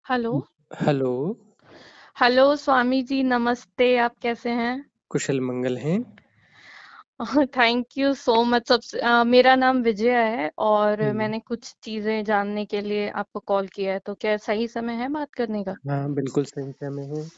Hello. Hello, hello Swami ji, नमस्ते। आप कैसे हैं? कुशल मंगल हैं। Thank you so much. मेरा नाम विजया है और हुँ, मैंने कुछ चीजें जानने के लिए आपको कॉल किया है, तो क्या सही समय है बात करने का? हाँ, बिल्कुल सही समय है।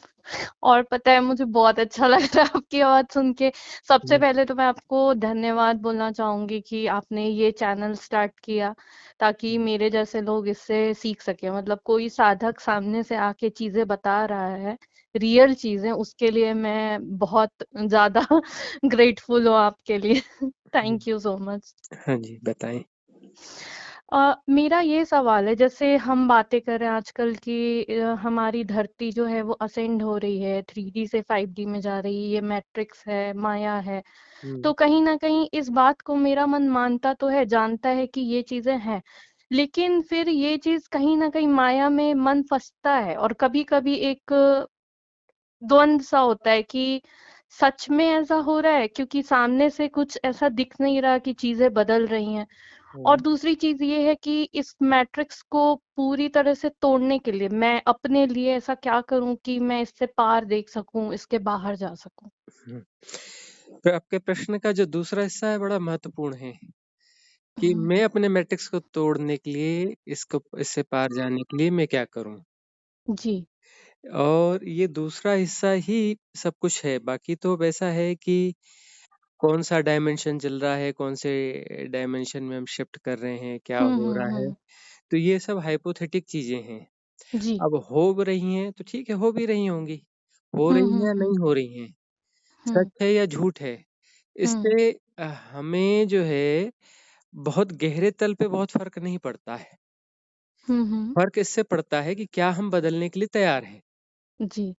और पता है, मुझे बहुत अच्छा लग रहा है आपकी आवाज सुन के। सबसे हुँ, पहले तो मैं आपको धन्यवाद बोलना चाहूंगी कि आपने ये चैनल स्टार्ट किया ताकि हुँ, मेरे जैसे लोग इससे सीख सके। मतलब कोई साधक सामने से आके चीजें बता रहा है, रियल चीजें, उसके लिए मैं बहुत ज्यादा ग्रेटफुल हूँ आपके लिए। हुँ। Thank you so much. हाँ जी, बताएँ। मेरा ये सवाल है, जैसे हम बातें कर रहे हैं आजकल की, हमारी धरती जो है वो असेंड हो रही है, 3D से 5D में जा रही है, ये मैट्रिक्स है, माया है। तो हुँ, कहीं ना कहीं इस बात को मेरा मन मानता तो है, जानता है कि ये चीजें हैं, लेकिन फिर ये चीज कहीं ना कहीं माया में मन फंसता है और कभी कभी एक द्वंद सा होता है कि सच में ऐसा हो रहा है, क्योंकि सामने से कुछ ऐसा दिख नहीं रहा कि चीजें बदल रही हैं। और हुँ, दूसरी चीज ये है कि इस मैट्रिक्स को पूरी तरह से तोड़ने के लिए मैं अपने लिए ऐसा क्या करूं कि मैं इससे पार देख सकूं, इसके बाहर जा सकूं। हुँ। तो आपके प्रश्न का जो दूसरा हिस्सा है बड़ा महत्वपूर्ण है कि हम्म। मैं अपने मैट्रिक्स को तोड़ने के लिए इससे पार जाने के लिए मैं क्या करूँ? जी। और ये दूसरा हिस्सा ही सब कुछ है, बाकी तो वैसा है कि कौन-सा डायमेंशन चल रहा है, कौन से डायमेंशन में हम शिफ्ट कर रहे हैं, क्या हो रहा है, हम्म। तो ये सब हाइपोथेटिक चीज़ें हैं। जी। अब हो ब रही हैं, तो ठीक है, हो भी रही होंगी। हो रही हैं या हम्म। नहीं हो रही हैं, सच हम्म। है या झूठ है, हम्म। इससे हमें जो है बहुत गहरे तल पे बहुत फ़र्क नहीं पड़ता है। हम्म। फ़र्क इससे पड़ता है कि क्या हम बदलने के लिए तैयार हैं। जी।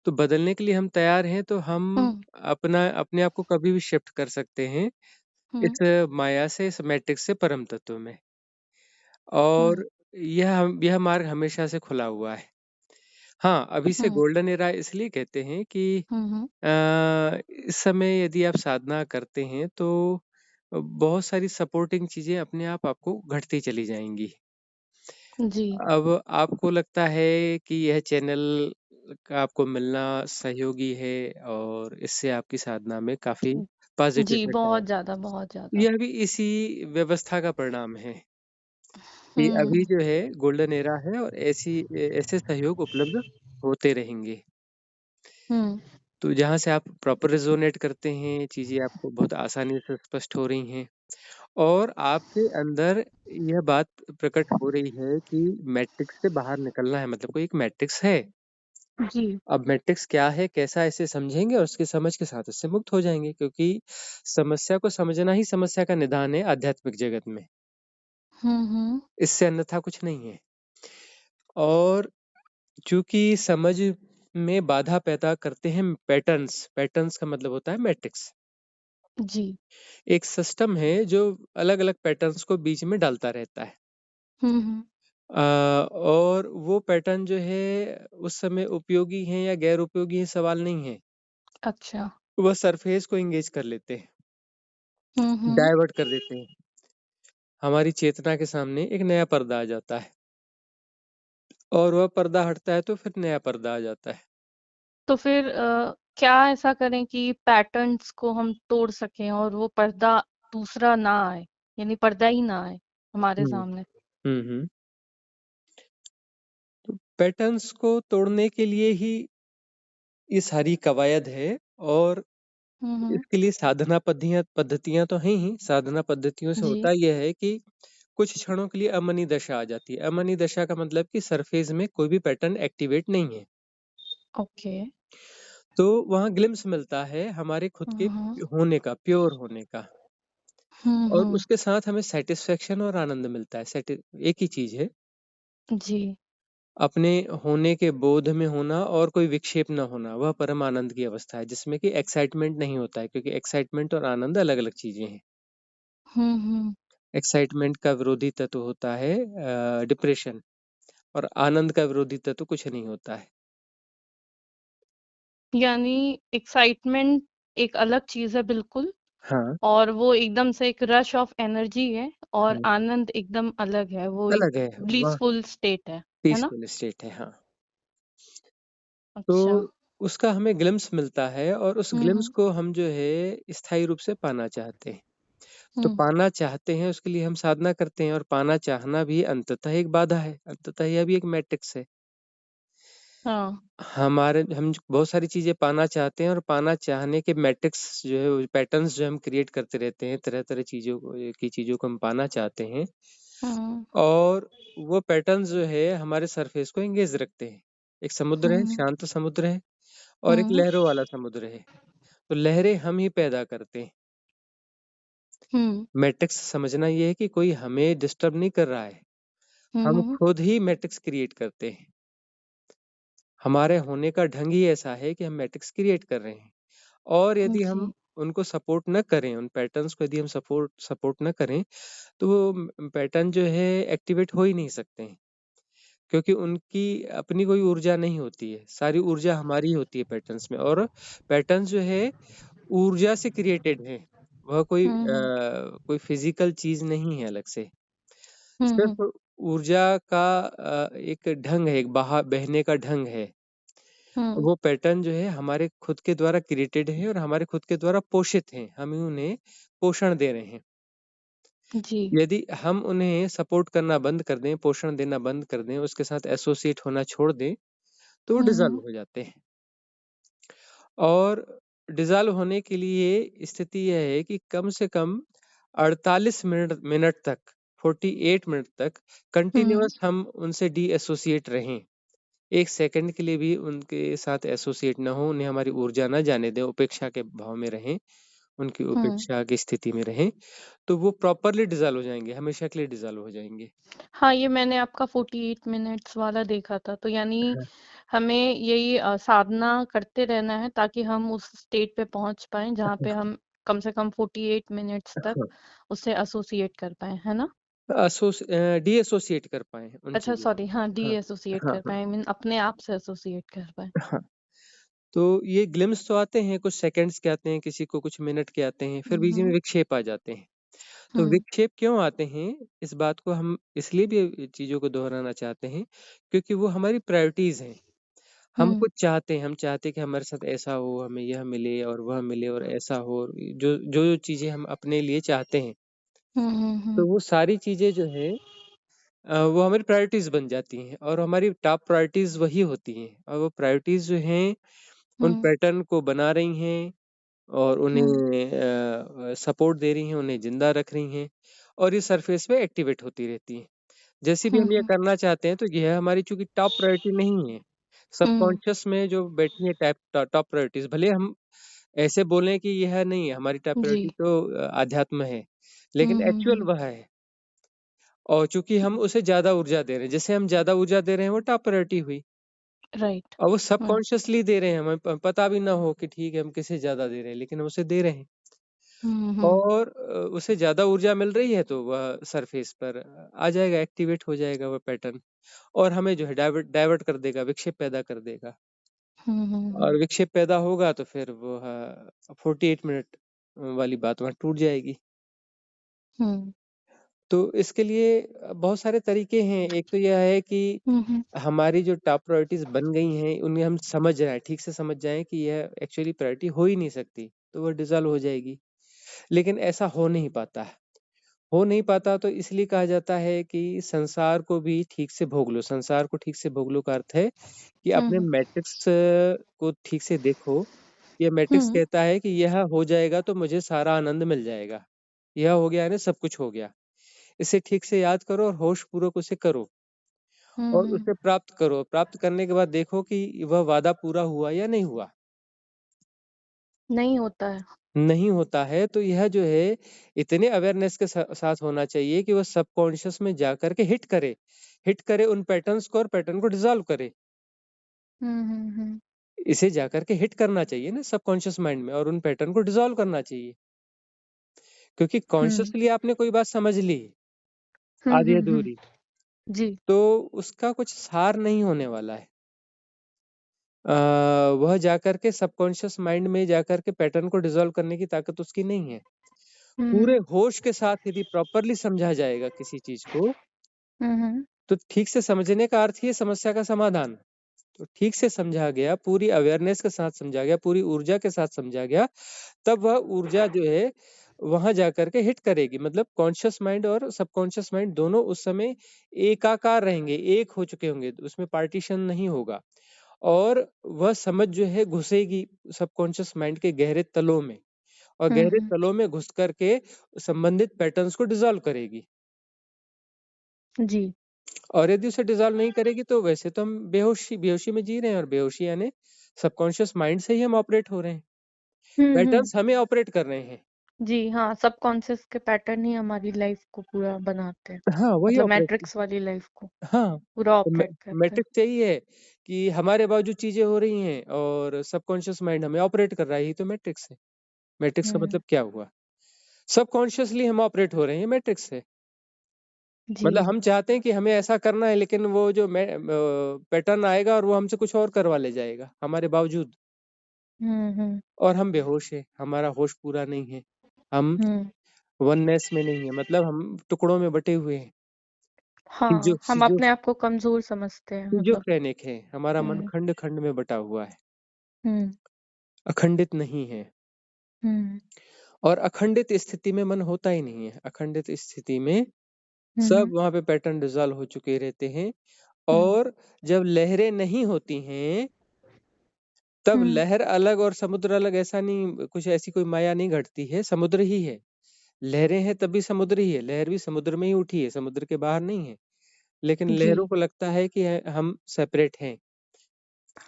तो बदलने के लिए हम तैयार हैं, तो हम हम्म। अपने आप को कभी भी शिफ्ट कर सकते हैं, हम्म। इस माया से, इस मैट्रिक्स से परम तत्व में। हम्म। और यह मार्ग हमेशा से खुला हुआ है। हाँ, अभी से हम्म। गोल्डन एरा इसलिए कहते हैं कि हम्म। अ, इस समय यदि आप साधना करते हैं तो बहुत सारी सपोर्टिंग चीज़ें अपने आप आपको घटती चली जाएँगी। जी। अब आपको लगता है कि यह चैनल का आपको मिलना सहयोगी है और इससे आपकी साधना में काफ़ी पॉज़िटिव जी, इफ़ेक्ट आया। बहुत ज्यादा, बहुत ज्यादा। यह भी इसी व्यवस्था का परिणाम है कि हम्म। अभी जो है गोल्डन एरा है और ऐसे सहयोग उपलब्ध होते रहेंगे। हम्म। तो जहाँ से आप प्रॉपर रेज़ोनेट करते हैं, चीज़ें आपको बहुत आसानी से स्पष्ट हो रही हैं और आपके अंदर यह बात प्रकट हो रही है कि मैट्रिक्स से बाहर निकलना है, मतलब कोई एक मैट्रिक्स है। जी। अब मैट्रिक्स क्या है, कैसा है, इसे समझेंगे और उसकी समझ के साथ इससे मुक्त हो जाएँगे, क्योंकि समस्या को समझना ही समस्या का निदान है आध्यात्मिक जगत में। हम्म। इससे अन्यथा कुछ नहीं है। और चूँकि समझ में बाधा पैदा करते हैं पैटर्न्स, पैटर्न्स का मतलब होता है मैट्रिक्स। जी। एक सिस्टम है जो अलग-अलग पैटर्न्स को बीच में डालता रहता है। हम्म। और वो पैटर्न जो है उस समय उपयोगी हैं या गैर उपयोगी हैं, सवाल नहीं है। अच्छा। वह सरफेस को एंगेज कर लेते हैं, हम्म। डाइवर्ट कर देते हैं। हमारी चेतना के सामने एक नया पर्दा आ जाता है और वह पर्दा हटता है तो फिर नया पर्दा आ जाता है। तो फिर क्या ऐसा करें कि पैटर्न्स को हम तोड़ सकें और वो पर्दा दूसरा ना आए, यानी पर्दा ही ना आए हमारे हुँ। सामने? हुँ, हुँ। तो पैटर्न्स को तोड़ने के लिए ही ये सारी कवायद है और हम्म। इसके लिए साधना पद्धतियाँ तो हैं ही। साधना पद्धतियों से जी। होता ये है कि कुछ क्षणों के लिए अमनी दशा आ जाती है। अमनी दशा का मतलब कि सरफेस में कोई भी पैटर्न एक्टिवेट नहीं है। ओके। तो वहाँ ग्लिम्प्स मिलता है हमारे खुद के हम्म। होने का, प्योर होने का। और हम्म। उसके साथ हमें सैटिस्फैक्शन और आनंद मिलता है। एक ही चीज़ है, जी। अपने होने के बोध में होना और कोई विक्षेप ना होना, वह परम आनंद की अवस्था है, जिसमें कि एक्साइटमेंट नहीं होता है, क्योंकि एक्साइटमेंट और आनंद अलग-अलग चीज़ें हैं। हम्म। एक्साइटमेंट का विरोधी तत्व होता है डिप्रेशन, और आनंद का विरोधी तत्व कुछ नहीं होता है। यानी एक्साइटमेंट एक अलग चीज है बिल्कुल, हाँ, और वो एकदम से एक रश ऑफ एनर्जी है, और हाँ, आनंद एकदम अलग है, वो एक अलग है। वह ब्लिसफुल स्टेट है। है ना? पीसफुल स्टेट है, हाँ। तो अच्छा। उसका हमें ग्लिम्स मिलता है और उस हुँ, ग्लिम्स हुँ। को हम जो है स्थायी रूप से पाना चाहते हैं। तो हुँ। पाना चाहते हैं उसके लिए हम साधना करते हैं और पाना चाहना भी अंततः एक बाधा है, अंततः यह भी एक मैट्रिक्स है। हाँ। हम बहुत सारी चीज़ें पाना चाहते हैं और पाना चाहने के मैट्रिक्स जो है, वो पैटर्न्स जो हम क्रिएट करते रहते हैं, तरह-तरह चीज़ों को हम पाना चाहते हैं हुँ। और वो पैटर्न्स जो है हमारे सरफेस को एंगेज रखते हैं। एक समुद्र है, हुँ। शांत समुद्र है और एक हुँ। लहरों वाला समुद्र है। तो लहरें हम ही पैदा करते हैं। हुँ। मैट्रिक्स समझना ये है कि कोई हमें डिस्टर्ब नहीं कर रहा है। हुँ, हम हुँ। खुद ही मैट्रिक्स क्रिएट करते हैं। हमारे होने का ढंग ही ऐसा है कि हम मैट्रिक्स क्रिएट कर रहे हैं और यदि जी। हम उनको सपोर्ट न करें, उन पैटर्न्स को यदि हम सपोर्ट सपोर्ट न करें, तो वो पैटर्न जो है एक्टिवेट हो ही नहीं सकते हैं। क्योंकि उनकी अपनी कोई ऊर्जा नहीं होती है, सारी ऊर्जा हमारी ही होती है पैटर्न्स में और पैटर्न्स जो है ऊर्जा से क्रिएटेड है। वह हुँ, हुँ। कोई फिजिकल चीज़ नहीं है अलग से। हुँ, हुँ। सिर्फ़ ऊर्जा का एक ढंग है, एक बहने का ढंग है। हुँ। वो पैटर्न जो है हमारे खुद के द्वारा क्रिएटेड है और हमारे खुद के द्वारा पोषित हैं। हम ही उन्हें पोषण दे रहे हैं। जी। यदि हम उन्हें सपोर्ट करना बंद कर दें, पोषण देना बंद कर दें, उसके साथ एसोसिएट होना छोड़ दें, तो वो हुँ, डिसॉल्व हुँ। हो जाते हैं। और डिसॉल्व होने के लिए स्थिति यह है कि कम से कम 48 मिनट मिनट तक, 48 मिनट तक हुँ। कंटीन्यूअस हम उनसे डीएसोसिएट रहें। 1 सेकंड के लिए भी उनके साथ एसोसिएट ना हों, उन्हें हमारी ऊर्जा ना जाने दें, उपेक्षा के भाव में रहें, उनकी हुँ। उपेक्षा की स्थिति में रहें, तो वो प्रॉपर्ली डिसॉल्व हो जाएँगे, हमेशा के लिए डिसॉल्व हो जाएँगे। हाँ, ये मैंने आपका 48 मिनट्स वाला देखा था। तो यानी हाँ, हमें यही साधना करते रहना है ताकि हम उस स्टेट पे पहुँच पाएँ जहाँ पे हम कम से कम 48 मिनट्स तक हाँ, उससे एसोसिएट कर पाएँ, है ना? डीएसोसिएट कर पाएँ उन अच्छा चीज़ों से। सॉरी हाँ, हाँ, डी-एसोसिएट हाँ, कर हाँ, पाएँ आई मीन अपने आप से एसोसिएट कर पाएँ। हाँ। तो ये ग्लिम्स तो आते हैं, कुछ सेकंड्स के आते हैं, किसी को कुछ मिनट के आते हैं, फिर हुँ, बीच में हुँ। विक्षेप आ जाते हैं। तो हुँ। विक्षेप क्यों आते हैं, इस बात को हम इसलिए भी चीज़ों को दोहराना चाहते हैं, क्योंकि वो हमारी प्रायोरिटीज़ हैं। हम हुँ। कुछ चाहते हैं, हम चाहते हैं कि हमारे साथ ऐसा हो, हमें यह मिले और वह मिले और ऐसा हो, और जो चीज़ें हम अपने लिए चाहते हैं, हुँ, हुँ, तो हुँ। वो सारी चीज़ें जो हैं वो हमारी प्रायोरिटीज़ बन जाती हैं और हमारी टॉप प्रायोरिटीज़ वही होती हैं और वो प्रायोरिटीज़ जो हैं, उन हुँ। पैटर्न को बना रही हैं और हुँ। उन्हें सपोर्ट दे रही हैं, उन्हें ज़िंदा रख रही हैं और ये सरफेस पे एक्टिवेट होती रहती हैं। जैसे भी हुँ, हम ये हुँ। करना चाहते हैं, तो यह हमारी चूँकि टॉप प्रायोरिटी नहीं है, हुँ। सबकॉन्शियस में जो बैठी है टॉप प्रायोरिटीज़, भले हम ऐसे बोलें कि यह नहीं है, हमारी टॉप जी। प्रायोरिटी तो अध्यात्म है, हुँ, लेकिन हुँ, एक्चुअल हुँ। वह है और चूँकि हम उसे ज़्यादा ऊर्जा दे रहे हैं, जैसे हम ज़्यादा ऊर्जा दे रहे हैं, वो टॉप प्रायोरिटी हुई राइट। और वो हुँ। सबकॉन्शियसली दे रहे हैं, हमें पता भी ना हो कि ठीक है, हम किसे ज़्यादा दे रहे हैं, लेकिन हम उसे दे रहे हैं। हुँ, हुँ। और उसे ज़्यादा ऊर्जा मिल रही है तो वह सरफेस पर आ जाएगा, एक्टिवेट हो जाएगा वह पैटर्न और हमें जो है डाइवर्ट कर देगा, विक्षेप पैदा कर देगा हुँ, हुँ, और हुँ। विक्षेप पैदा होगा तो फिर वो 48 मिनट वाली बात वहाँ टूट जाएगी। हुँ। तो इसके लिए बहुत सारे तरीके हैं। एक तो यह है कि हुँ, हुँ। हमारी जो टॉप प्रायोरिटीज़ बन गई हैं, उन्हें हम समझ जाएँ, ठीक से समझ जाएँ कि यह एक्चुअली प्रायोरिटी हो ही नहीं सकती, तो वो डिसॉल्व हो जाएगी। लेकिन ऐसा हो नहीं पाता है। हो नहीं पाता तो इसलिए कहा जाता है कि संसार को भी ठीक से भोग लो। संसार को ठीक से भोग लो का अर्थ है कि हुँ, अपने हुँ। मैट्रिक्स को ठीक से देखो। ये मैट्रिक्स हुँ। कहता है कि यह हो जाएगा तो मुझे सारा आनंद मिल जाएगा। यह हो गया है ना, सब कुछ हो गया। इसे ठीक से याद करो और होशपूर्वक उसे करो हुँ, और हुँ। उसे प्राप्त करो। प्राप्त करने के बाद देखो कि वह वादा पूरा हुआ या नहीं हुआ। नहीं होता है। नहीं होता है तो यह जो है इतने अवेयरनेस के साथ होना चाहिए कि वह सबकॉन्शियस में जाकर के हिट करे उन पैटर्न्स को और पैटर्न को डिसॉल्व करे। हुँ, हुँ, हुँ। इसे जाकर के हिट करना चाहिए ना सबकॉन्शियस माइंड में और उन पैटर्न को डिसॉल्व करना चाहिए। क्योंकि हुँ। कॉन्शियसली आपने कोई बात समझ ली, हुँ, आधी हुँ, हुँ। अधूरी, जी। तो उसका कुछ सार नहीं होने वाला है। अ, वह जाकर के सबकॉन्शियस माइंड में जाकर के पैटर्न को डिसॉल्व करने की ताकत उसकी नहीं है। हुँ, पूरे हुँ। होश के साथ यदि प्रॉपर्ली समझा जाएगा किसी चीज़ को, हुँ, हुँ। तो ठीक से समझने का अर्थ ही है समस्या का समाधान। तो ठीक से समझा गया, पूरी अवेयरनेस के साथ समझा गया, पूरी ऊर्जा के साथ समझा गया, तब वह ऊर्जा जो है वहां जाकर के हिट करेगी। मतलब कॉन्शियस माइंड और सबकॉन्शियस माइंड दोनों उस समय एकाकार रहेंगे, एक हो चुके होंगे, उसमें पार्टीशन नहीं होगा। और वह समझ जो है घुसेगी सबकॉन्शियस माइंड के गहरे तलों में, और गहरे हुँ, तलों में घुस करके संबंधित पैटर्न्स को डिसॉल्व करेगी। जी। और यदि उसे डिसॉल्व नहीं करेगी तो वैसे तो हम बेहोशी बेहोशी में जी रहे हैं, और बेहोशी यानी सबकॉन्शियस माइंड से ही हम ऑपरेट हो रहे हैं, हुँ, हुँ। पैटर्न्स हमें ऑपरेट कर रहे हैं। जी, हाँ, सबकॉन्शियस के पैटर्न ही हमारी लाइफ़ को पूरा बनाते हैं। हाँ, वही मतलब ऑपरेट। मैट्रिक्स वाली लाइफ़ को हाँ, पूरा तो ऑपरेट करते हैं। मैट्रिक्स यही है कि हमारे बावजूद चीजें हो रही हैं और सबकॉन्शियस माइंड हमें ऑपरेट कर रहा है, यही तो मैट्रिक्स है। मैट्रिक्स का हुँ, मतलब क्या हुआ? सबकॉन्शियसली हम ऑपरेट हो रहे हैं, मैट्रिक्स है। मतलब जी। हम चाहते हैं कि हमें ऐसा करना है, लेकिन वो जो पैटर्न आएगा और वो हमसे कुछ और करवा ले जाएगा हमारे बावजूद। हुँ, हुँ, और हम बेहोश हैं, हमारा होश पूरा नहीं है, हम हुँ। वननेस में नहीं है, मतलब हम टुकड़ों में बटे हुए हैं। सिजो हाँ, हम सिजो अपने आप को कमज़ोर समझते हैं मतलब। सिजोफ्रेनिक है, हमारा मन हुँ, खंड खंड में बटा हुआ है, हुँ, अखंडित नहीं है। हुँ, और अखंडित स्थिति में मन होता ही नहीं है। अखंडित स्थिति में हुँ, सब हुँ, वहां पे पैटर्न डिसॉल्व हो चुके रहते हैं। हुँ, और जब लहरें नहीं होती हैं, तब हुँ, लहर अलग और समुद्र अलग, ऐसा नहीं, कुछ ऐसी कोई माया नहीं घटती है, समुद्र ही है। लहरें हैं तब भी समुद्र ही है, लहर भी समुद्र में ही उठी है, समुद्र के बाहर नहीं है। लेकिन लहरों जी। को लगता है कि हम सेपरेट हैं,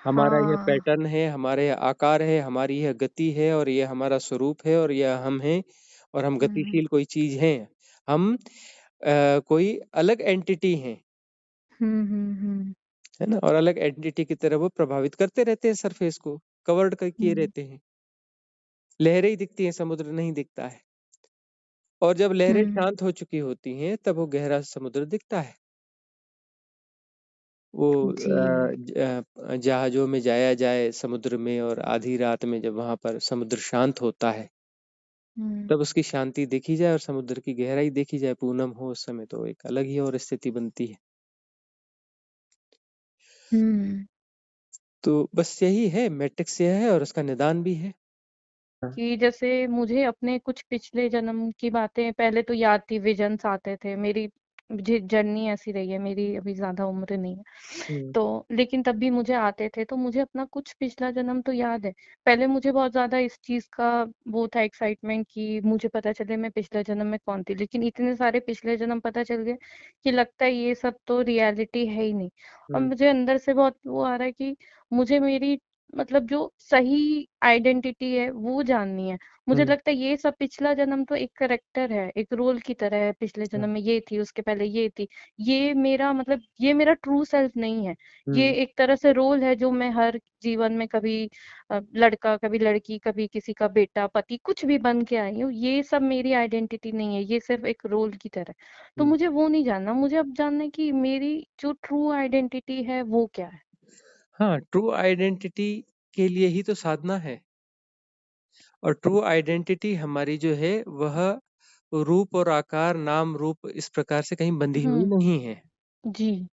हमारा यह हाँ, पैटर्न है, हमारे यह आकार है, हमारी यह गति है, और यह हमारा स्वरूप है, और यह हम हैं, और हम हुँ, गतिशील कोई चीज हैं। हम कोई अलग एंटिटी हैं, हुँ, हुँ, हुँ, है ना? और अलग एंटिटी की तरह वो प्रभावित करते रहते हैं, सरफेस को कवर्ड कर किए हुँ, रहते हैं। लहरें ही दिखती हैं, समुद्र नहीं दिखता है। और जब लहरें हुँ, शांत हो चुकी होती हैं, तब वो गहरा समुद्र दिखता है। वो जी। जहाज़ों में जाया जाए समुद्र में, और आधी रात में जब वहाँ पर समुद्र शांत होता है, हुँ, तब उसकी शांति देखी जाए और समुद्र की गहराई देखी जाए, पूनम हो उस समय, तो एक अलग ही और स्थिति बनती है। हुँ। तो बस यही है, मैट्रिक्स यह है और उसका निदान भी है। हाँ। कि जैसे मुझे अपने कुछ पिछले जन्म की बातें पहले तो याद थी, विजन्स आते थे। मेरी जर्नी ऐसी रही है, मेरी अभी ज़्यादा उम्र नहीं है। हुँ, तो लेकिन तब भी मुझे आते थे, तो मुझे अपना कुछ पिछला जन्म तो याद है। पहले मुझे बहुत ज़्यादा इस चीज़ का वो था एक्साइटमेंट कि मुझे पता चले मैं पिछले जन्म में कौन थी। लेकिन इतने सारे पिछले जन्म पता चल गए कि लगता है ये सब तो रियलिटी है ही नहीं। और हुँ, मुझे अंदर से बहुत वो आ रहा है कि मुझे मेरी मतलब जो सही आइडेंटिटी है वो जाननी है। मुझे हुँ, लगता है ये सब पिछला जन्म तो एक करैक्टर है, एक रोल की तरह है, पिछले हाँ, जन्म में ये थी, उसके पहले ये थी। ये मेरा मतलब ये मेरा ट्रू सेल्फ नहीं है। ये हुँ, एक तरह से रोल है जो मैं हर जीवन में कभी लड़का, कभी लड़की, कभी किसी का बेटा, पति कुछ भी बन के आई हूँ। ये सब मेरी आइडेंटिटी नहीं है, ये सिर्फ़ एक रोल की तरह है। तो हुँ। मुझे वो नहीं जानना, मुझे अब जानना है कि मेरी जो ट्रू आइडेंटिटी है वो क्या है? हाँ, ट्रू आइडेंटिटी के लिए ही तो साधना है। और ट्रू आइडेंटिटी हमारी जो है, वह रूप और आकार, नाम रूप इस प्रकार से कहीं बंधी हुई हुँ, नहीं है। जी।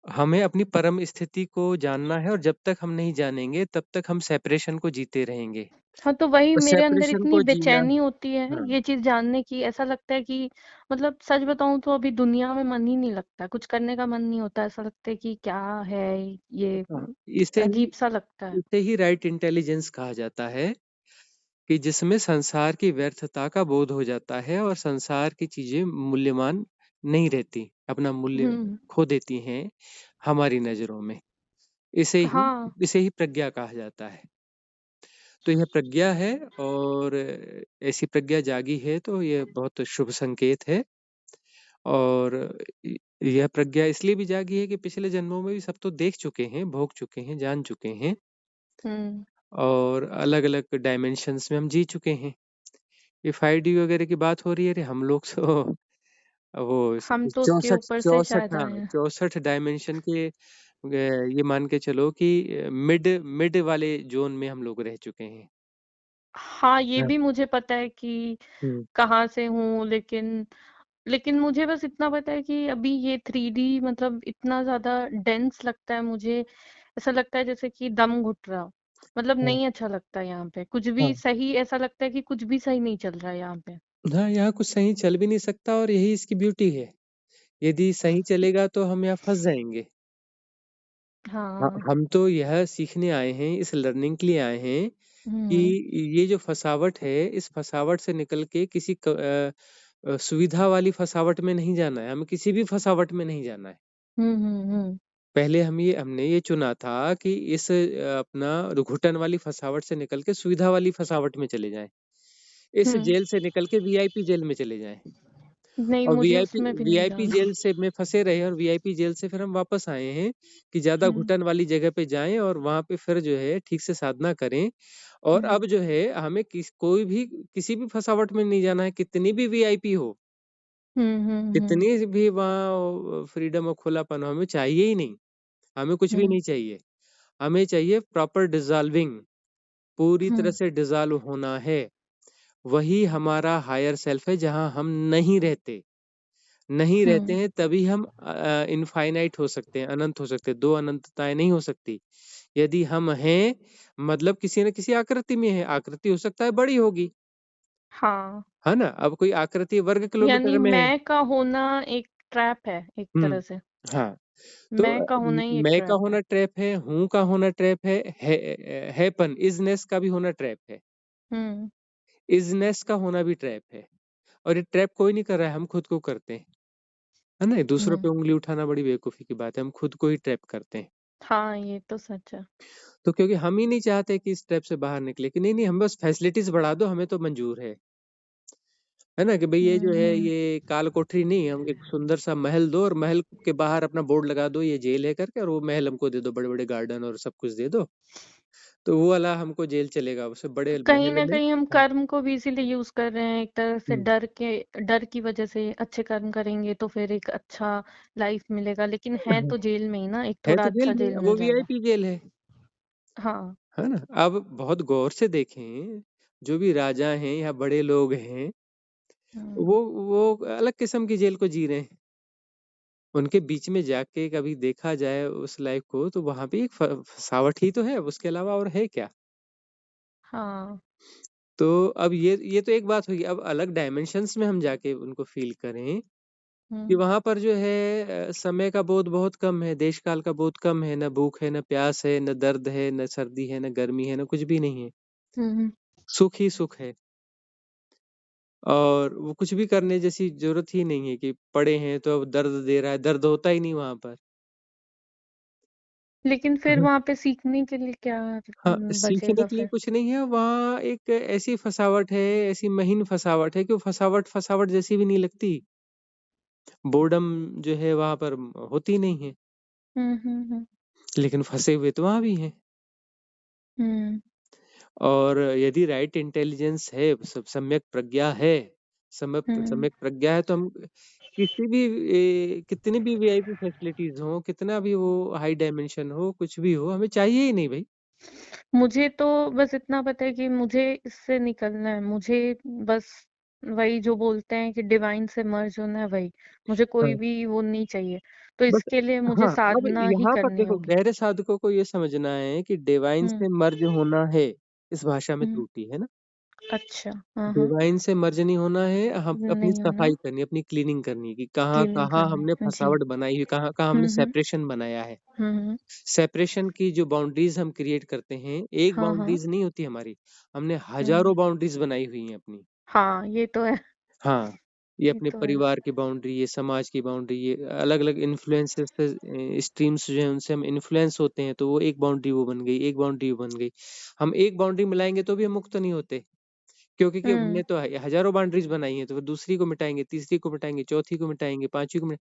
हमें अपनी परम स्थिति को जानना है, और जब तक हम नहीं जानेंगे तब तक हम सेपरेशन को जीते रहेंगे। हाँ, तो वही और मेरे अंदर सेपरेशन इतनी को जीना बेचैनी होती है हाँ, ये चीज़ जानने की, ऐसा लगता है कि मतलब सच बताऊँ तो अभी दुनिया में मन ही नहीं लगता, कुछ करने का मन नहीं होता, ऐसा लगता है कि क्या है ये हाँ, इसे ही अजीब-सा लगता है। इसे ही राइट इंटेलिजेंस कहा जाता है, कि जिसमें संसार की व्यर्थता का बोध हो जाता है और संसार की चीजें मूल्यवान नहीं रहती, अपना मूल्य हुँ, खो देती हैं हमारी नजरों में। इसे ही हाँ, इसे ही प्रज्ञा कहा जाता है। तो यह प्रज्ञा है, और ऐसी प्रज्ञा जागी है तो यह बहुत शुभ संकेत है। और यह प्रज्ञा इसलिए भी जागी है कि पिछले जन्मों में भी सब तो देख चुके हैं, भोग चुके हैं, जान चुके हैं, हुँ, और अलग अलग डायमेंशंस में हम जी चुके हैं। ये 5D वगैरह की बात हो रही है, अरे हम लोग तो वो हम तो उसके चौसठ ऊपर से चौसठ शायद हाँ आए हैं। 64 डायमेंशन के, ये मान के चलो कि मिड मिड वाले जोन में हम लोग रह चुके हैं। हाँ, ये हाँ। भी मुझे पता है कि हम्म, कहाँ से हूँ, लेकिन लेकिन मुझे बस इतना पता है कि अभी ये 3D मतलब इतना ज़्यादा डेंस लगता है मुझे, ऐसा लगता है जैसे कि दम घुट रहा हो। मतलब हाँ, नहीं अच्छा लगता यहाँ पे, कुछ भी हाँ। सही ऐसा लगता है कि कुछ भी सही नहीं चल रहा है यहाँ पे। हाँ, यहाँ कुछ सही चल भी नहीं सकता और यही इसकी ब्यूटी है। यदि सही चलेगा तो हम यहाँ फँस जाएँगे। हाँ। हम तो यह सीखने आए हैं, इस लर्निंग के लिए आए हैं कि हुँ, ये जो फसावट है, इस फसावट से निकल के किसी सुविधा वाली फसावट में नहीं जाना है, हमें किसी भी फसावट में नहीं जाना है। हुँ, हुँ, हुँ, पहले हमने ये चुना था कि इस अपना घुटन वाली फसावट से निकल के सुविधा वाली फसावट में चले जाएँ। इस हुँ। जेल से निकल के वीआईपी जेल में चले जाएँ। नहीं, और मुझे वीआईपी उसमें भी नहीं वीआईपी जाना। जेल से में फँसे रहे और वीआईपी जेल से फिर हम वापस आए हैं कि ज़्यादा हुँ, घुटन वाली जगह पे जाएँ और वहाँ पे फिर जो है ठीक से साधना करें। और हुँ, अब जो है हमें कोई भी किसी भी फसावट में नहीं जाना है, कितनी भी वीआईपी हो, हुँ, हुँ, हुँ, कितनी भी वहाँ फ्रीडम और खुलापन हो, हमें चाहिए ही नहीं, हमें कुछ भी हुँ, नहीं चाहिए। हमें चाहिए प्रॉपर डिसॉल्विंग, पूरी तरह हुँ, से डिसॉल्व होना है। वही हमारा हायर सेल्फ है जहाँ हम नहीं रहते। नहीं रहते हुँ, हैं तभी हम इनफाइनाइट हो सकते हैं, अनंत हो सकते हैं, 2 अनंतताएँ नहीं हो सकती। यदि हम हैं, मतलब किसी न किसी आकृति में हैं, आकृति हो सकता है बड़ी होगी, हाँ। है ना? अब कोई आकृति वर्ग यानी किलोमीटर में है। मैं का होना एक ट्रैप है एक हुँ, तरह से। हाँ। तो मैं का होना ही एक मैं का ट्रैप है। होना ट्रैप है, हूँ का होना ट्रैप हैपन, इज़नेस का भी होना ट्रैप है। हुँ, इज़नेस का होना भी ट्रैप है और ये ट्रैप कोई नहीं कर रहा है, हम खुद को करते हैं। है ना? दूसरों हुँ। पे उँगली उठाना बड़ी बेवकूफ़ी की बात है, हम खुद को ही ट्रैप करते हैं। हाँ, ये तो सच है। तो क्योंकि हम ही नहीं चाहते कि इस ट्रैप से बाहर निकले कि नहीं, नहीं हम बस फैसिलिटीज़ बढ़ा दो, हमें तो मंज़ूर है ना? कि भई ये हुँ, जो है हुँ। ये काल कोठरी नहीं, हम एक सुंदर सा महल दो और महल के बाहर अपना बोर्ड लगा दो ये जेल है करके और वो महल हमको दे दो, बड़े-बड़े गार्डन और सब कुछ दे दो। तो वो वाला हमको जेल चलेगा, उससे बड़े कहीं महल न में कहीं हम हाँ, कर्म को भी इसीलिए यूज़ कर रहे हैं, एक तरह से हुँ, डर की वज़ह से अच्छे कर्म करेंगे तो फिर एक अच्छा लाइफ़ मिलेगा, लेकिन है हाँ, तो जेल में ही ना, एक है थोड़ा तो जेल अच्छा में, जेल वो मिल जाएगा। वीआईपी जेल हाँ। है ना? अब बहुत गौर से देखें, जो भी राजा हैं या बड़े लोग हैं, हुँ, वो अलग किस्म की जेल को जी रहे हैं। उनके बीच में जाके कभी देखा जाए उस लाइफ को तो वहाँ पे एक फसावट ही तो है, अब उसके अलावा और है क्या? हाँ। तो अब ये तो एक बात हुई, अब अलग डायमेंशंस में हम जाके उनको फ़ील करें कि हुँ, वहाँ पर जो है समय का बोध बहुत कम है, देश काल का बोध कम है, ना भूख है, ना प्यास है, ना दर्द है, ना सर्दी है, ना गर्मी है, ना कुछ भी नहीं है। हुँ, हुँ। सुख ही सुख है और वो कुछ भी करने जैसी ज़रूरत ही नहीं है कि पड़े हैं तो अब दर्द दे रहा है, दर्द होता ही नहीं वहाँ पर। लेकिन फिर वहाँ पे सीखने के लिए क्या हाँ, सीखने बचेगा के लिए फिर? कुछ नहीं है, वहाँ एक ऐसी फसावट है, ऐसी महीन फसावट है कि वो फसावट, फसावट जैसी भी नहीं लगती। बोर्डम जो है वहाँ पर होती नहीं है, हुँ, हुँ, हुँ। लेकिन फँसे हुए तो वहाँ भी हैं। हुँ, और यदि राइट इंटेलिजेंस है, सम्यक प्रज्ञा है, हुँ। सम्यक प्रज्ञा है तो हम किसी भी कितनी भी वीआईपी फैसिलिटीज़ हों, कितना भी वो हाई डायमेंशन हो, कुछ भी हो, हमें चाहिए ही नहीं भई। मुझे तो बस इतना पता है कि मुझे इससे निकलना है। मुझे बस वही जो बोलते हैं कि डिवाइन से मर्ज होना है वही। मुझे कोई हाँ। भी वो नहीं चाहिए। तो बस इसके लिए मुझे हाँ, अब साधना ही यहाँ पर करनी देखो होगी। गहरे साधकों को ये समझना है कि डिवाइन हुँ, से मर्ज होना है, इस भाषा में हुँ। त्रुटि है ना? अच्छा। हाँ, हाँ। डिवाइन से मर्ज नहीं होना है, हम अपनी नहीं होना, सफाई करनी है, अपनी क्लीनिंग करनी है कि क्लीनिंग कहाँ-कहाँ करनी हमने है। जी। फसावट बनाई हुई, कहाँ-कहाँ हमने हुँ, हुँ। सेपरेशन बनाया है। हुँ, हुँ। सेपरेशन की जो बाउंड्रीज़ हम क्रिएट करते हैं, एक हाँ, हाँ। बाउंड्रीज़ नहीं होती हमारी, हमने हुँ। हज़ारों बाउंड्रीज़ बनाई हुई हैं अपनी। हाँ, ये तो है, हाँ, ये ये अपने तो है। परिवार की बाउंड्री, ये समाज की बाउंड्री, ये अलग-अलग इन्फ्लुएंसेस से स्ट्रीम्स जो हैं उनसे हम इन्फ्लुएंस होते हैं, तो वो एक बाउंड्री वो बन गई, एक बाउंड्री वो बन गई। हम एक बाउंड्री मिलाएँगे तो भी हम मुक्त नहीं होते, क्योंकि कि हुँ, हमने तो हज़ारों बाउंड्रीज़ बनाई हैं, तो फिर दूसरी को मिटाएँगे, तीसरी को मिटाएँगे, चौथी को मिटाएँगे, पाँचवीं को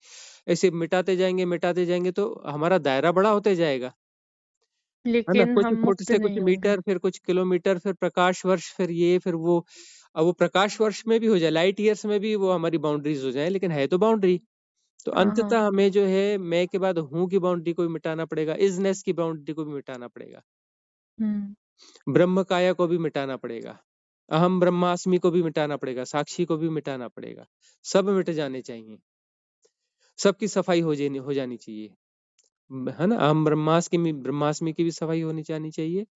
ऐसे मिटाते जाएँगे तो हमारा दायरा बड़ा होते जाएगा। है ना? लेकिन कुछ हम फुट मुक्त से कुछ नहीं होंगे। मीटर, फिर कुछ किलोमीटर, फिर प्रकाश वर्ष, फिर ये, फिर वो। अब वो प्रकाश वर्ष में भी हो जाए, लाइट ईयर्स में भी वो हमारी बाउंड्रीज़ हो जाएँ, लेकिन है तो बाउंड्री। तो हाँ, हाँ। अंततः हमें जो है मैं के बाद हूँ की बाउंड्री को भी मिटाना पड़ेगा, इज़नेस की बाउंड्री को भी मिटाना पड़ेगा, हुँ, ब्रह्म काया को भी मिटाना पड़ेगा। अहम ब्रह्मास्मि को भी मिटाना पड़ेगा, साक्षी को भी मिटाना पड़ेगा, सब मिट जाने चाहिए, सबकी सफाई हो जानी चाहिए, है ना? अहम ब्रह्मास्मि की भी सफाई होनी जानी चाहिए,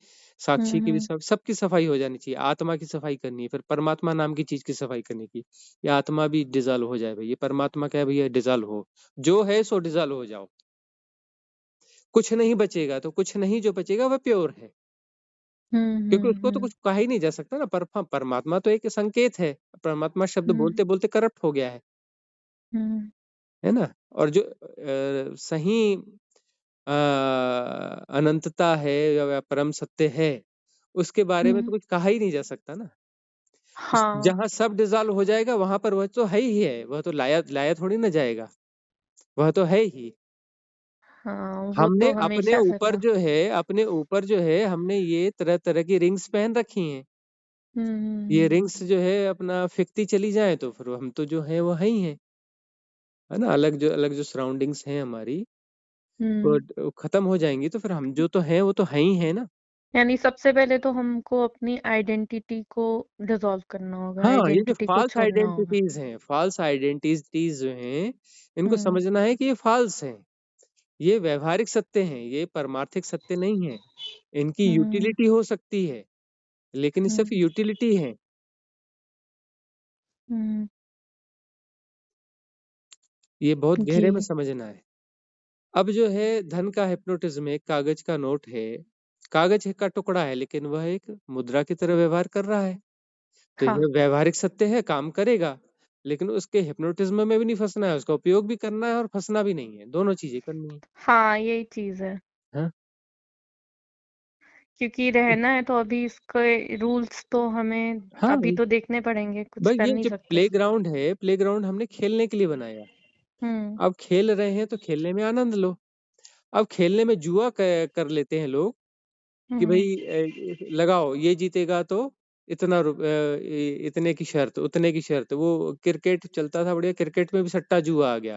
साक्षी की भी हम्म। सबकी सफाई हो जानी चाहिए, आत्मा की सफाई करनी है, फिर परमात्मा नाम की चीज की सफाई करने की। ये आत्मा भी डिजॉल्व हो जाए भाई, ये परमात्मा क्या है भैया, डिजॉल्व हो, जो है सो डिजॉल्व हो जाओ, कुछ नहीं बचेगा, तो कुछ नहीं जो बचेगा वह प्योर है, क्योंकि उसको तो हम्म। कुछ कहा ही नहीं जा सकता ना। परमात्मा तो एक संकेत है, परमात्मा शब्द हम्म। बोलते बोलते करप्ट हो गया हम्म। है ना? और जो सही अनंतता है या परम सत्य है, उसके बारे में तो हम्म। कुछ कहा ही नहीं जा सकता ना। हाँ। जहां सब डिजॉल्व हो जाएगा वहां पर वह तो है ही है, वह तो लाया लाया थोड़ी ना जाएगा, वह तो है ही। हाँ, वो हमने तो अपने हमेशा से ऊपर था। जो है, अपने ऊपर जो है, हमने ये तरह तरह की रिंग्स पहन रखी हैं। ये हम्म। रिंग्स जो है अपना फिकती चली जाए तो फिर हम तो जो है वो है ही है ना? अलग जो सराउंडिंग्स हैं हमारी, वो हम्म। खत्म हो जाएंगी तो फिर हम जो तो हैं वो तो है ही है ना। यानी सबसे पहले तो हमको अपनी आइडेंटिटी को डिसॉल्व करना होगा, हाँ, ये जो आइडेंटिटी को छोड़ना होगा। फाल्स आइडेंटिटीज जो हैं, इनको हम्म। समझना है कि ये फाल्स हैं, ये व्यवहारिक सत्य हैं, ये परमार्थिक सत्य नहीं है। इनकी हम्म। यूटिलिटी हो सकती है, लेकिन ये सिर्फ हम्म। यूटिलिटी है। हम्म। ये बहुत गहरे में जी। समझना है। अब जो है धन का हिप्नोटिज्म, एक कागज का नोट है, कागज का टुकड़ा है, लेकिन वह एक मुद्रा की तरह व्यवहार कर रहा है। तो हाँ। यह व्यवहारिक सत्य है, काम करेगा, लेकिन उसके हिप्नोटिज्म में भी नहीं फंसना है, उसका उपयोग भी करना है और फंसना भी नहीं है, दोनों चीजें करनी है। हाँ, यही चीज है। हाँ, क्योंकि रहना है तो अभी इसके रूल्स तो हमें हाँ, अभी तो देखने पड़ेंगे, कुछ भाई कर ये नहीं जो सकते। प्लेग्राउंड है, प्लेग्राउंड हमने खेलने के लिए बनाया। हम्म। अब खेल रहे हैं तो खेलने में आनंद लो। अब खेलने में जुआ कर लेते हैं लोग कि हम्म। भाई लगाओ, ये जीतेगा तो इतने की शर्त, उतने की शर्त। वो क्रिकेट चलता था बढ़िया, क्रिकेट में भी सट्टा जुआ आ गया,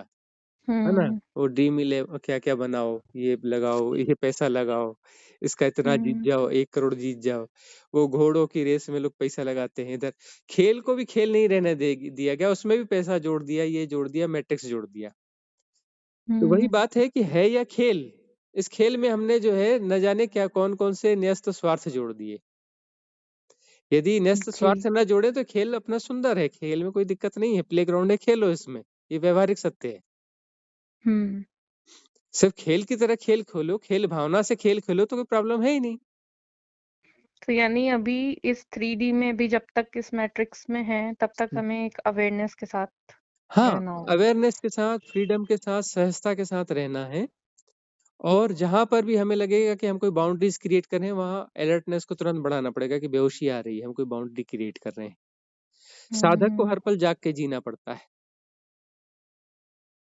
है ना? हम्म। वो ड्रीम इलेवन क्या क्या बनाओ, ये लगाओ, ये पैसा लगाओ, इसका इतना जीत हम्म। जाओ, 1 करोड़ जीत जाओ। वो घोड़ों की रेस में लोग पैसा लगाते हैं इधर। खेल को भी खेल नहीं रहने दिया गया, उसमें भी पैसा जोड़ दिया, ये जोड़ दिया, मैट्रिक्स जोड़ दिया। तो वही हम्म। बात है कि है या खेल, इस खेल में हमने जो है न जाने क्या कौन कौन से न्यस्त स्वार्थ जोड़ दिए। यदि न्यस्त जी। स्वार्थ न जोड़े तो खेल अपना सुंदर है, खेल में कोई दिक्कत नहीं है, प्लेग्राउंड है, खेलो इसमें, ये व्यवहारिक सत्य है। हम्म। सिर्फ खेल की तरह खेल खोलो, खेल भावना से खेल खेलो तो कोई प्रॉब्लम है ही नहीं। तो यानी अभी इस 3D में भी जब तक इस मैट्रिक्स में है तब तक हमें एक अवेयरनेस के साथ हाँ, रहना होगा। अवेयरनेस के साथ, फ्रीडम के साथ, सहजता के साथ रहना है। और जहां पर भी हमें लगेगा कि हम कोई बाउंड्रीज क्रिएट कर रहे हैं, वहां अलर्टनेस को तुरंत बढ़ाना पड़ेगा कि बेहोशी आ रही है, हम कोई बाउंड्री क्रिएट कर रहे हैं। साधक को हम्म। हर पल जाग के जीना पड़ता है,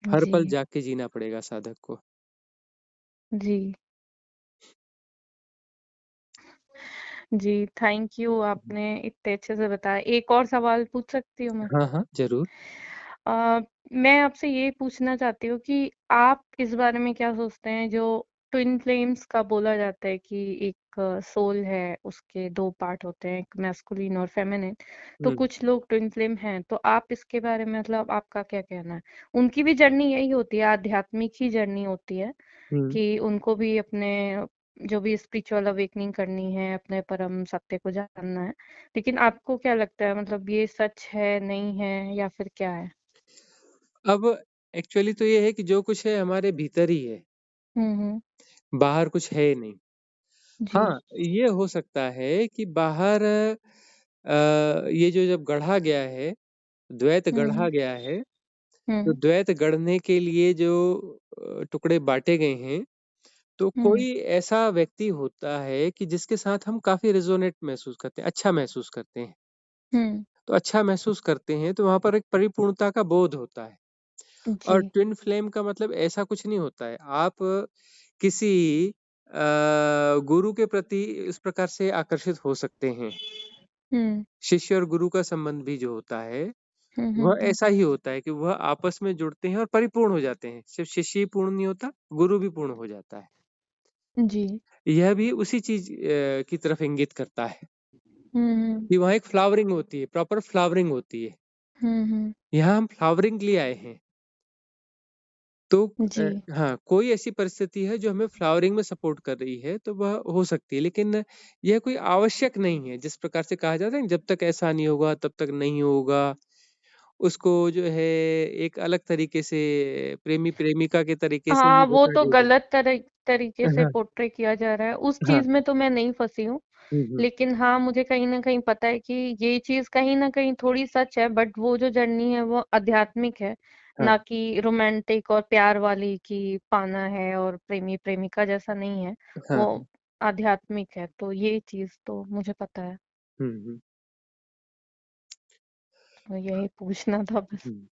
हर पल जी। जाग के जीना पड़ेगा साधक को। जी। जी, थैंक यू, आपने इतने अच्छे से बताया। एक और सवाल पूछ सकती हूँ मैं? हाँ हाँ, जरूर। अ, मैं आपसे ये पूछना चाहती हूँ कि आप इस बारे में क्या सोचते हैं, जो ट्विन फ्लेम्स का बोला जाता है कि एक सोल है, उसके 2 पार्ट होते हैं, एक मैस्कुलिन और फेमिनिन। तो हम्म। कुछ लोग ट्विन फ्लेम हैं, तो आप इसके बारे में मतलब आपका क्या कहना है? उनकी भी जर्नी यही होती है, आध्यात्मिक ही जर्नी होती है हम्म। कि उनको भी अपने जो भी स्पिरिचुअल अवेकनिंग करनी है, अपने परम सत्य को जानना है। लेकिन आपको क्या लगता है, मतलब ये सच है, नहीं है या फिर क्या है? अब एक्चुअली तो ये है कि जो कुछ है हमारे भीतर ही है, हुँ, हुँ। बाहर कुछ है नहीं। जी। हाँ, ये हो सकता है कि बाहर ये जो जब गढ़ा गया है, द्वैत हुँ, गढ़ा हुँ। गया है, तो हुँ, द्वैत गढ़ने के लिए जो टुकड़े बांटे गए हैं, तो हुँ, कोई ऐसा व्यक्ति होता है कि जिसके साथ हम काफी रेजोनेट महसूस करते हैं, अच्छा महसूस करते हैं। हुँ। तो अच्छा महसूस करते हैं तो वहां पर एक परिपूर्णता का बोध होता है। जी। और ट्विन फ्लेम का मतलब ऐसा कुछ नहीं होता है। आप किसी गुरु के प्रति इस प्रकार से आकर्षित हो सकते हैं। हुँ। शिष्य और गुरु का संबंध भी जो होता है, हुँ, हुँ, वह हुँ। ऐसा ही होता है कि वह आपस में जुड़ते हैं और परिपूर्ण हो जाते हैं। सिर्फ शिष्य ही पूर्ण नहीं होता, गुरु भी पूर्ण हो जाता है। जी। यह भी उसी चीज की तरफ इंगित करता है। हुँ, हुँ। कि वहाँ एक फ्लावरिंग होती है, प्रॉपर फ्लावरिंग होती है। हुँ, हुँ। यहाँ हम फ्लावरिंग के लिए आए हैं। तो जी। हाँ, कोई ऐसी परिस्थिति है जो हमें फ्लावरिंग में सपोर्ट कर रही है, तो वह हो सकती है, लेकिन यह कोई आवश्यक नहीं है। जिस प्रकार से कहा जाता है ना, जब तक ऐसा नहीं होगा, तब तक नहीं होगा। उसको जो है एक अलग तरीके से प्रेमी-प्रेमिका के तरीके से ही हाँ, वो देखा तो गया था। गलत तरीके से हाँ, पोर्ट्रे किया जा रहा है, उस हाँ। चीज़ में तो मैं नहीं फँसी हूँ। हुँ, हुँ। लेकिन हाँ, मुझे कहीं न कहीं पता है कि ये चीज़ कहीं न कहीं थोड़ी सच है, बट वो जो जर्नी है वो आध्यात्मिक है, हाँ, ना कि रोमांटिक और प्यार वाली कि पाना है और प्रेमी-प्रेमिका जैसा नहीं है, हाँ, वो हाँ। आध्यात्मिक है, तो ये चीज़ तो मुझे पता है। हुँ, हुँ। तो यही पूछना था बस। हुँ।